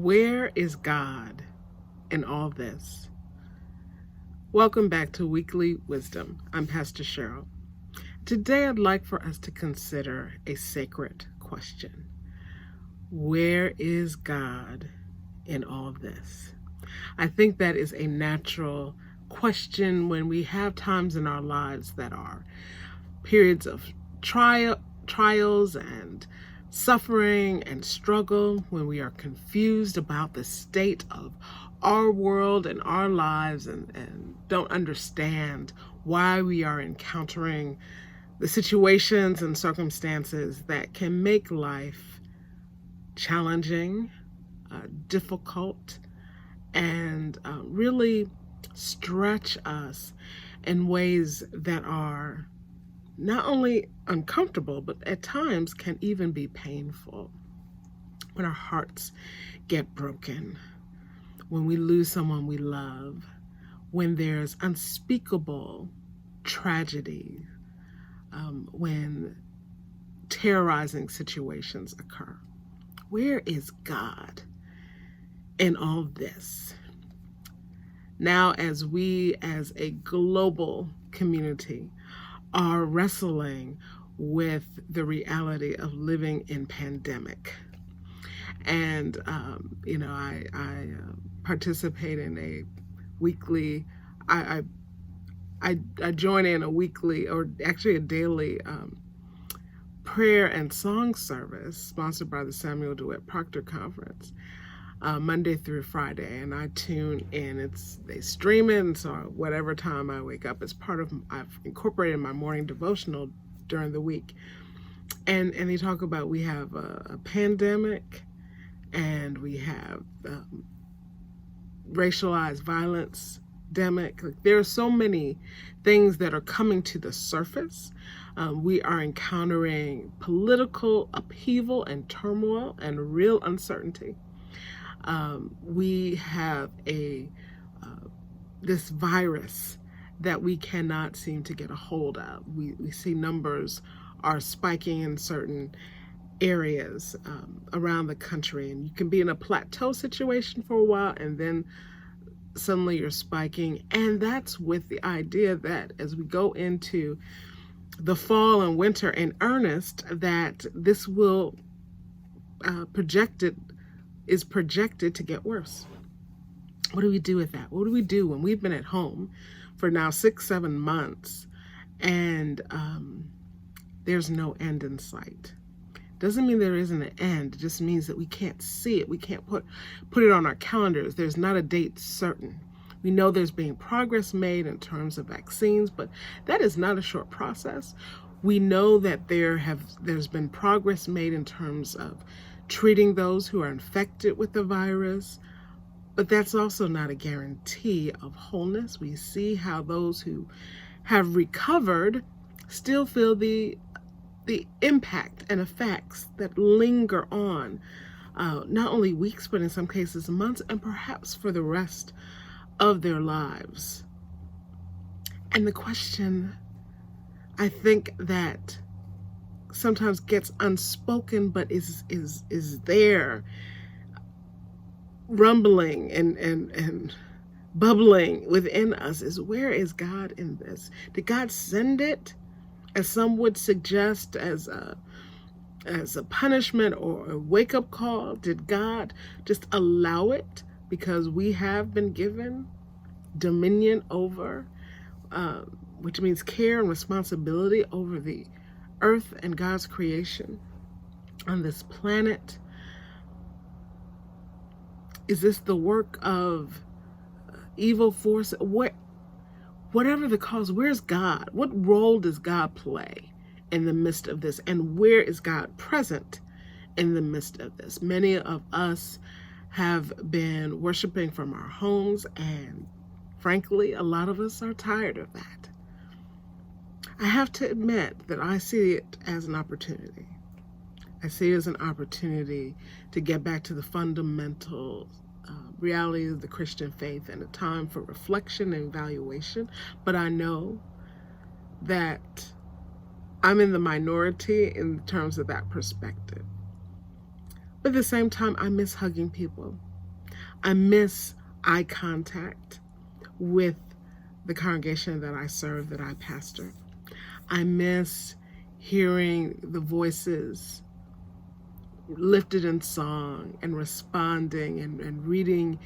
Where is God in all this? Welcome back to Weekly Wisdom. I'm Pastor Cheryl. Today I'd like for us to consider a sacred question. Where is God in all this? I think that is a natural question when we have times in our lives that are periods of trials and suffering and struggle, when we are confused about the state of our world and our lives and don't understand why we are encountering the situations and circumstances that can make life challenging, difficult, and really stretch us in ways that are not only uncomfortable, but at times can even be painful. When our hearts get broken, when we lose someone we love, when there's unspeakable tragedy, when terrorizing situations occur. Where is God in all this? Now, as we as a global community are wrestling with the reality of living in pandemic. And, I participate in a weekly, I join in a weekly, or actually a daily prayer and song service sponsored by the Samuel DeWitt Proctor Conference. Monday through Friday, and I tune in. They stream it, and so whatever time I wake up, I've incorporated my morning devotional during the week. And they talk about, we have a pandemic, and we have racialized violence demic. Like, there are so many things that are coming to the surface. We are encountering political upheaval and turmoil and real uncertainty. We have this virus that we cannot seem to get a hold of. We see numbers are spiking in certain areas around the country, and you can be in a plateau situation for a while, and then suddenly you're spiking. And that's with the idea that as we go into the fall and winter in earnest, that this will is projected to get worse. What do we do with that? What do we do when we've been at home for now 6-7 months and there's no end in sight? Doesn't mean there isn't an end. It just means that we can't see it. We can't put it on our calendars. There's not a date certain. We know there's being progress made in terms of vaccines, but that is not a short process. We know that there's been progress made in terms of treating those who are infected with the virus, but that's also not a guarantee of wholeness. We see how those who have recovered still feel the impact and effects that linger on, not only weeks, but in some cases months, and perhaps for the rest of their lives. And the question, I think, that sometimes gets unspoken, but is there rumbling and bubbling within us, is where is God in this? Did God send it, as some would suggest, as a punishment or a wake-up call? Did God just allow it because we have been given dominion over, which means care and responsibility over the earth and God's creation on this planet? Is this the work of evil force? Whatever the cause, where's God? What role does God play in the midst of this? And where is God present in the midst of this? Many of us have been worshiping from our homes, and frankly, a lot of us are tired of that. I have to admit that I see it as an opportunity. I see it as an opportunity to get back to the fundamental reality of the Christian faith, and a time for reflection and evaluation. But I know that I'm in the minority in terms of that perspective. But at the same time, I miss hugging people. I miss eye contact with the congregation that I serve, that I pastor. I miss hearing the voices lifted in song and responding and reading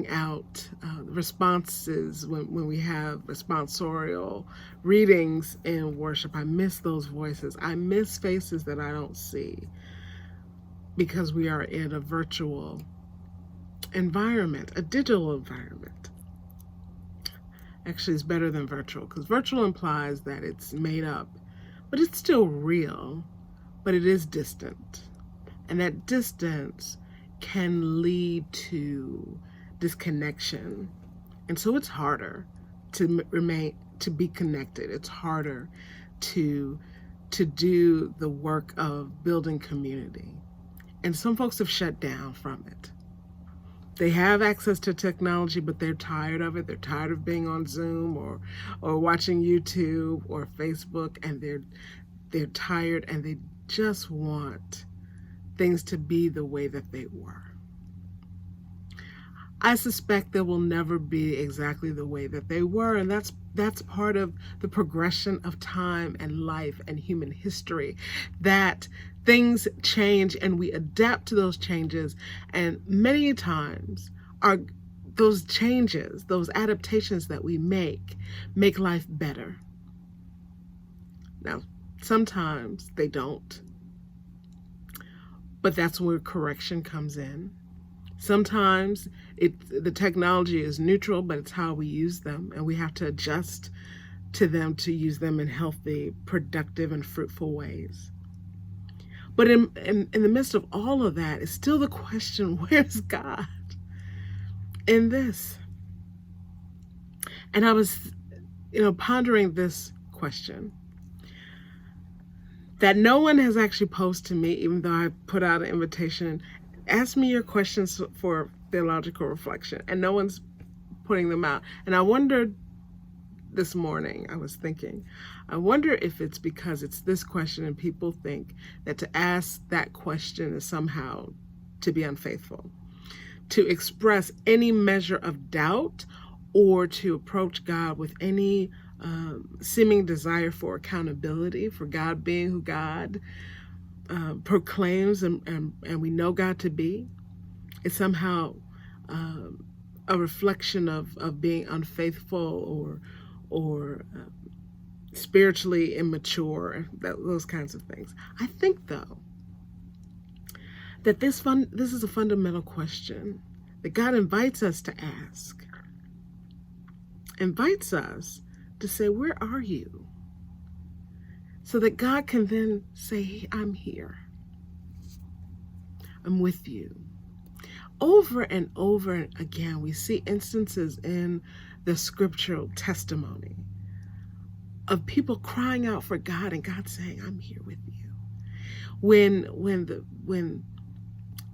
out responses when we have responsorial readings in worship. I miss those voices. I miss faces that I don't see because we are in a virtual environment, a digital environment. Actually, it's better than virtual, because virtual implies that it's made up, but it's still real, but it is distant. And that distance can lead to disconnection. And so it's harder to be connected. It's harder to do the work of building community. And some folks have shut down from it. They have access to technology, but they're tired of it. They're tired of being on Zoom or watching YouTube or Facebook, and they're tired, and they just want things to be the way that they were. I suspect they will never be exactly the way that they were, and that's part of the progression of time and life and human history, that things change and we adapt to those changes, and many times those changes, those adaptations that we make life better. Now, sometimes they don't, but that's where correction comes in. Sometimes the technology is neutral, but it's how we use them, and we have to adjust to them to use them in healthy, productive, and fruitful ways. But in the midst of all of that is still the question, where's God in this? And I was, pondering this question that no one has actually posed to me, even though I put out an invitation. Ask me your questions for theological reflection, and no one's putting them out. And I wondered this morning, I was thinking, I wonder if it's because it's this question and people think that to ask that question is somehow to be unfaithful, to express any measure of doubt, or to approach God with any seeming desire for accountability, for God being who God proclaims and we know God to be. It's somehow a reflection of being unfaithful or spiritually immature, those kinds of things. I think, though, that this is a fundamental question that God invites us to ask, invites us to say, where are you? So that God can then say, I'm here. I'm with you. Over and over again, we see instances in the scriptural testimony of people crying out for God and God saying, I'm here with you. When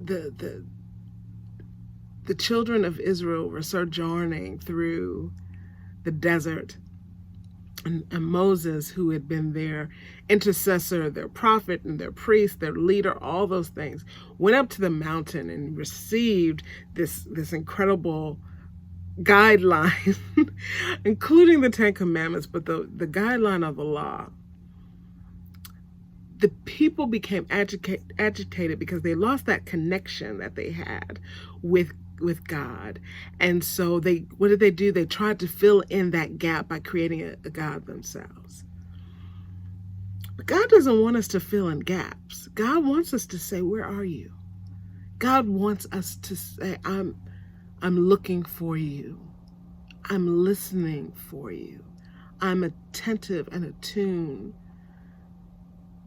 the children of Israel were sojourning through the desert, and Moses, who had been their intercessor, their prophet, and their priest, their leader, all those things, went up to the mountain and received this incredible guideline, including the Ten Commandments, but the guideline of the law. The people became agitated because they lost that connection that they had with God. And so what did they do? They tried to fill in that gap by creating a God themselves. But God doesn't want us to fill in gaps. God wants us to say, where are you? God wants us to say, I'm looking for you. I'm listening for you. I'm attentive and attuned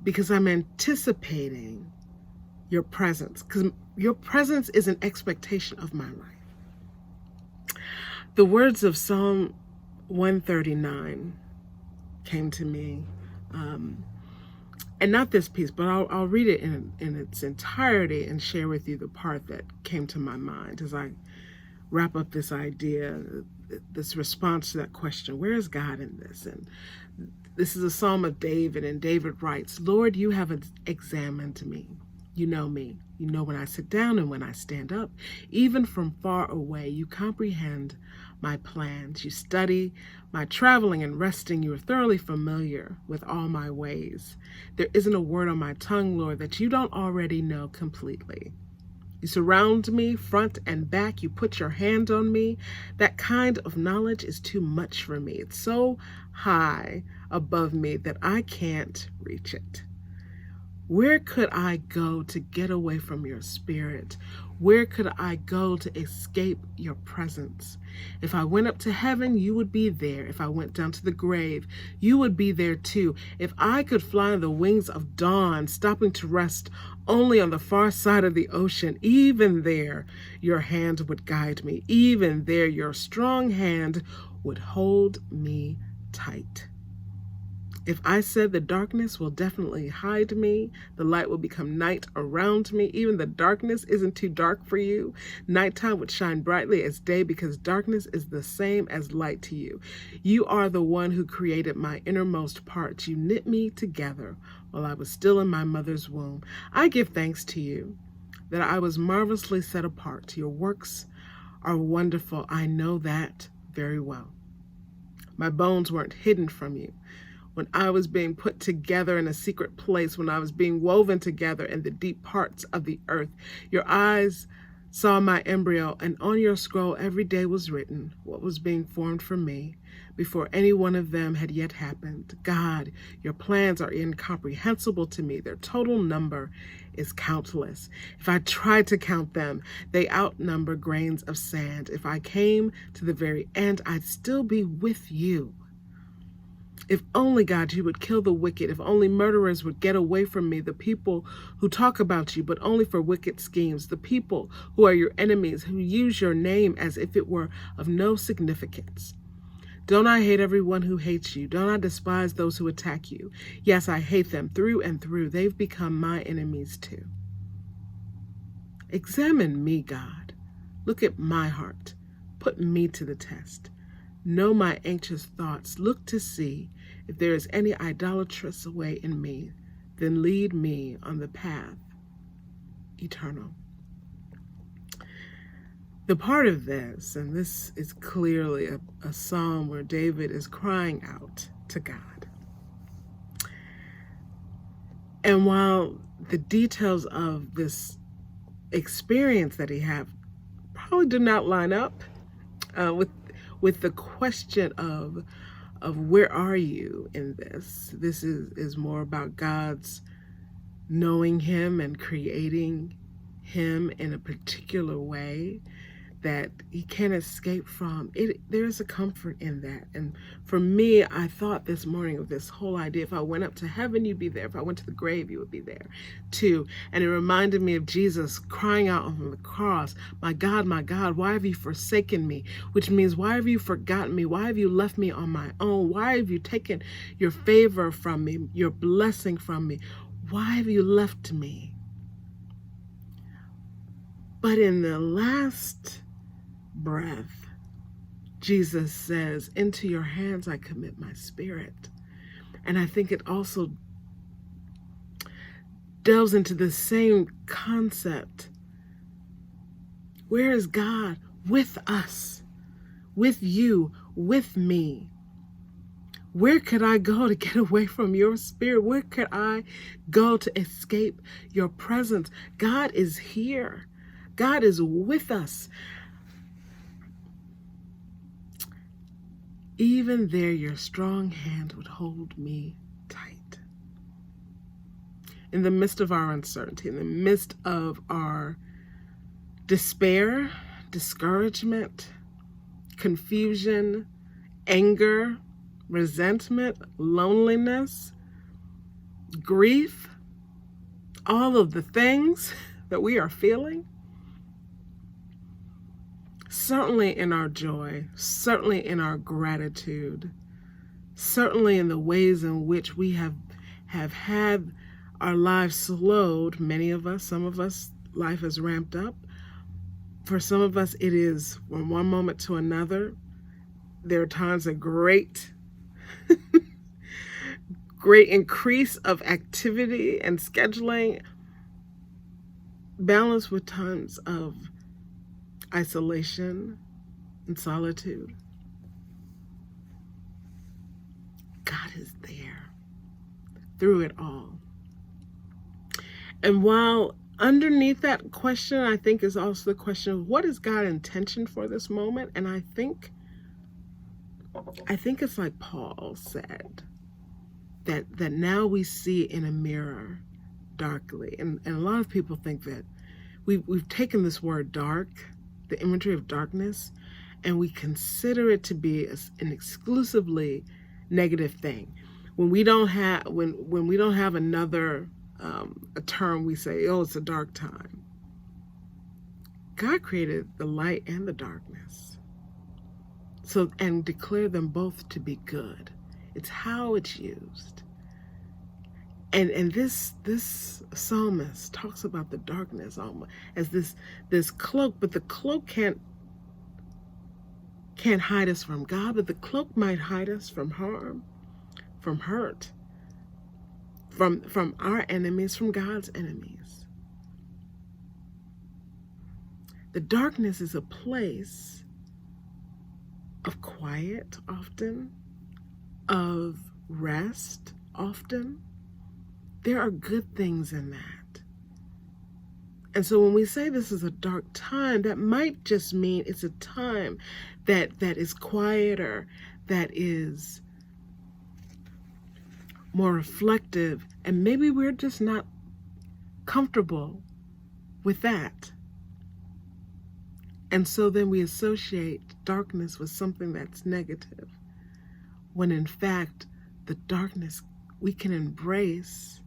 because I'm anticipating your presence, because your presence is an expectation of my life. The words of Psalm 139 came to me, and not this piece, but I'll read it in its entirety and share with you the part that came to my mind as I wrap up this idea, this response to that question, where is God in this? And this is a psalm of David, and David writes, Lord, you have examined me You know me. You know when I sit down and when I stand up. Even from far away, you comprehend my plans. You study my traveling and resting. You are thoroughly familiar with all my ways. There isn't a word on my tongue, Lord, that you don't already know completely. You surround me front and back. You put your hand on me. That kind of knowledge is too much for me. It's so high above me that I can't reach it. Where could I go to get away from your spirit? Where could I go to escape your presence? If I went up to heaven, you would be there. If I went down to the grave, you would be there too. If I could fly on the wings of dawn, stopping to rest only on the far side of the ocean, even there your hand would guide me. Even there your strong hand would hold me tight. If I said the darkness will definitely hide me, the light will become night around me, even the darkness isn't too dark for you, nighttime would shine brightly as day because darkness is the same as light to you. You are the one who created my innermost parts. You knit me together while I was still in my mother's womb. I give thanks to you that I was marvelously set apart. Your works are wonderful. I know that very well. My bones weren't hidden from you. When I was being put together in a secret place, when I was being woven together in the deep parts of the earth, your eyes saw my embryo, and on your scroll every day was written what was being formed for me before any one of them had yet happened. God, your plans are incomprehensible to me. Their total number is countless. If I tried to count them, they outnumber grains of sand. If I came to the very end, I'd still be with you. If only, God, you would kill the wicked. If only murderers would get away from me, the people who talk about you, but only for wicked schemes, the people who are your enemies, who use your name as if it were of no significance. Don't I hate everyone who hates you? Don't I despise those who attack you? Yes, I hate them through and through. They've become my enemies too. Examine me, God. Look at my heart. Put me to the test. Know my anxious thoughts. Look to see if there is any idolatrous way in me. Then lead me on the path eternal. The part of this, and this is clearly a psalm where David is crying out to God. And while the details of this experience that he had probably do not line up with the question of where are you in this? This is more about God's knowing him and creating him in a particular way that he can't escape from. There's a comfort in that. And for me, I thought this morning of this whole idea, if I went up to heaven, you'd be there. If I went to the grave, you would be there too. And it reminded me of Jesus crying out on the cross, my God, why have you forsaken me? Which means, why have you forgotten me? Why have you left me on my own? Why have you taken your favor from me, your blessing from me? Why have you left me? But in the last breath, Jesus says, into your hands I commit my spirit. And I think it also delves into the same concept. Where is God? With us, with you, with me. Where could I go to get away from your spirit? Where could I go to escape your presence? God is here. God is with us. Even there, your strong hand would hold me tight. In the midst of our uncertainty, in the midst of our despair, discouragement, confusion, anger, resentment, loneliness, grief, all of the things that we are feeling, certainly in our joy, certainly in our gratitude, certainly in the ways in which we have had our lives slowed, many of us, some of us, life has ramped up. For some of us, it is from one moment to another. There are times of great increase of activity and scheduling. balanced with times of isolation and solitude, God is there through it all. And while underneath that question, I think, is also the question of what is God's intention for this moment? And I think it's like Paul said, that now we see in a mirror darkly. And a lot of people think that we've taken this word dark, the imagery of darkness, and we consider it to be an exclusively negative thing. When we don't have when we don't have another a term, we say, oh, it's a dark time. God created the light and the darkness, and declared them both to be good. It's how it's used. And this psalmist talks about the darkness almost as this cloak, but the cloak can't hide us from God, but the cloak might hide us from harm, from hurt, from our enemies, from God's enemies. The darkness is a place of quiet often, of rest often. There are good things in that. And so when we say this is a dark time, that might just mean it's a time that is quieter, that is more reflective, and maybe we're just not comfortable with that. And so then we associate darkness with something that's negative, when in fact the darkness, we can embrace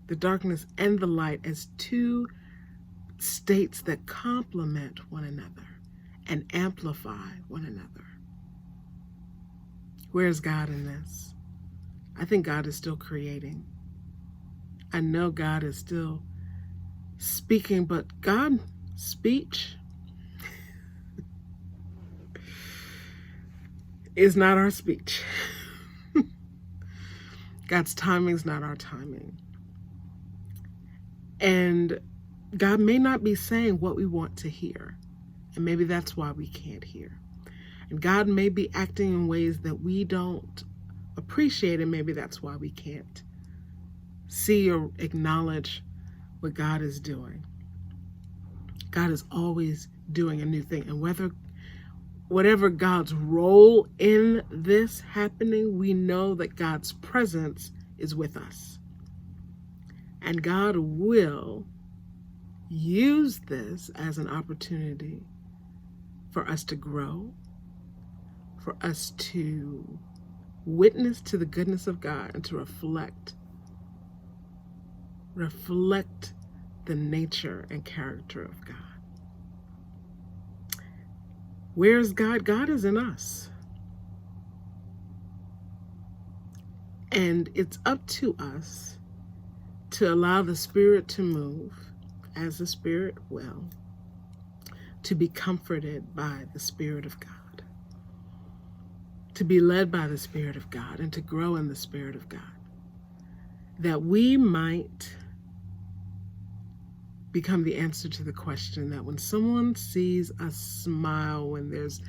the darkness and the light as two states that complement one another and amplify one another. Where's God in this? I think God is still creating. I know God is still speaking, but God's speech is not our speech. God's timing is not our timing. And God may not be saying what we want to hear. And maybe that's why we can't hear. And God may be acting in ways that we don't appreciate, and maybe that's why we can't see or acknowledge what God is doing. God is always doing a new thing. And whatever God's role in this happening, we know that God's presence is with us. And God will use this as an opportunity for us to grow, for us to witness to the goodness of God, and to reflect the nature and character of God. Where is God? God is in us. And it's up to us to allow the Spirit to move as the Spirit will, to be comforted by the Spirit of God, to be led by the Spirit of God, and to grow in the Spirit of God, that we might become the answer to the question that when someone sees us smile, when there's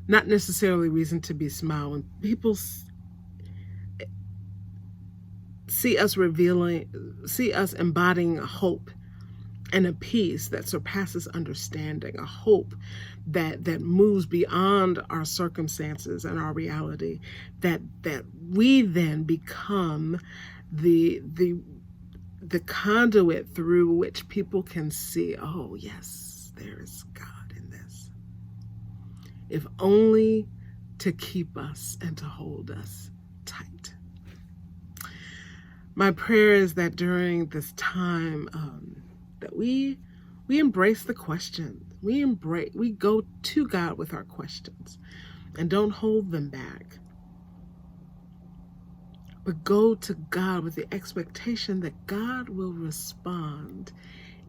not necessarily reason to be smiling, when people see us embodying a hope and a peace that surpasses understanding, a hope that moves beyond our circumstances and our reality, that we then become the conduit through which people can see, oh yes, there is God in this. If only to keep us and to hold us tight. My prayer is that during this time that we embrace the questions. We go to God with our questions and don't hold them back. But go to God with the expectation that God will respond,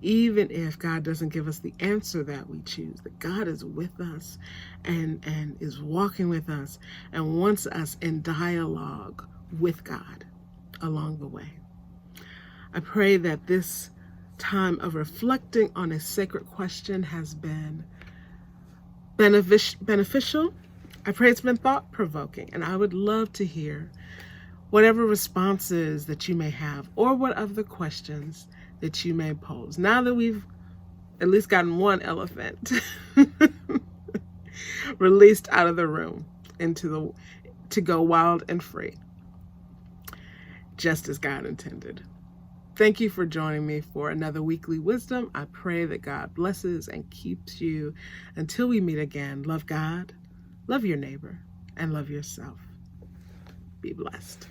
even if God doesn't give us the answer that we choose, that God is with us and is walking with us and wants us in dialogue with God along the way. I pray that this time of reflecting on a sacred question has been beneficial. I pray it's been thought-provoking, and I would love to hear whatever responses that you may have or what other questions that you may pose. Now that we've at least gotten one elephant released out of the room to go wild and free, just as God intended. Thank you for joining me for another weekly wisdom. I pray that God blesses and keeps you until we meet again. Love God, love your neighbor, and love yourself. Be blessed.